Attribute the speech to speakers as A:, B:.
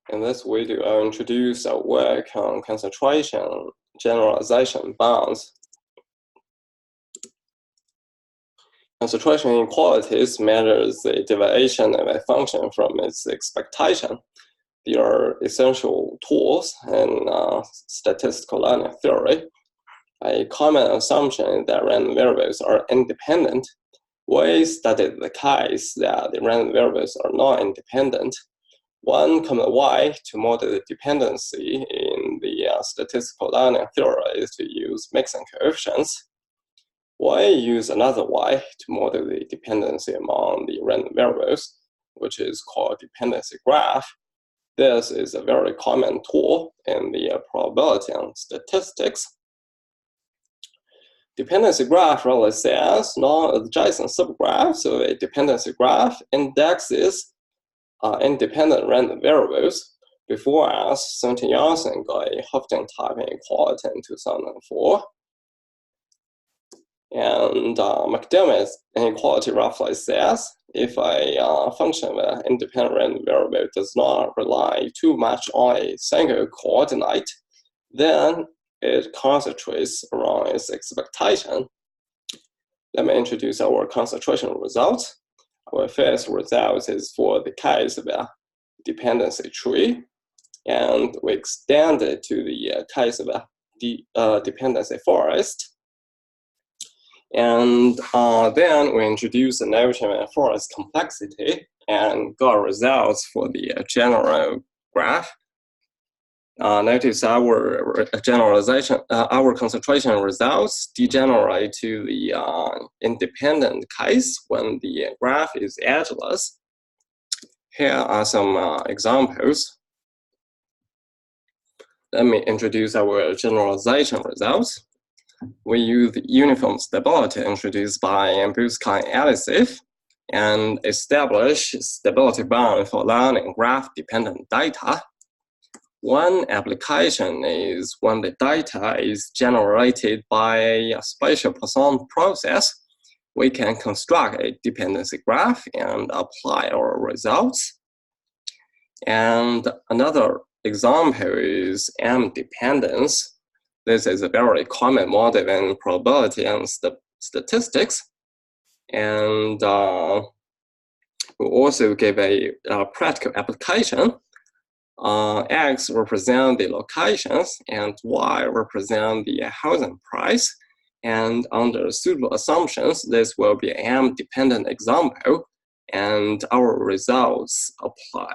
A: In this video, I'll introduce our work on concentration generalization bounds. Concentration inequalities measures the deviation of a function from its expectation. They are essential tools in statistical learning theory. A common assumption is that random variables are independent. We studied the case that the random variables are not independent. One common way to model the dependency in the statistical learning theory is to use mixing coefficients. We use another way to model the dependency among the random variables, which is called dependency graph. This is a very common tool in the probability and statistics. Dependency graph really says non-adjacent subgraphs of a dependency graph indexes independent random variables. Before us, Zhang got a Houghton-type inequality in 2004. And McDiarmid's inequality roughly says if a function of an independent random variable does not rely too much on a single coordinate, then it concentrates around its expectation. Let me introduce our concentration results. Our first result is for the case of a dependency tree, and we extend it to the case of a dependency forest. And then we introduce the notion of forest complexity and got results for the general graph. Notice our generalization, our concentration results degenerate to the independent case when the graph is edgeless. Here are some examples. Let me introduce our generalization results. We use the uniform stability introduced by McDiarmid-Type Inequalities and establish stability bound for learning graph-dependent data. One application is when the data is generated by a spatial Poisson process, we can construct a dependency graph and apply our results. And another example is M-dependence. This is a very common model in probability and statistics. And we also give a practical application. X represent the locations and Y represent the housing price. And under suitable assumptions, this will be an M-dependent example, and our results apply.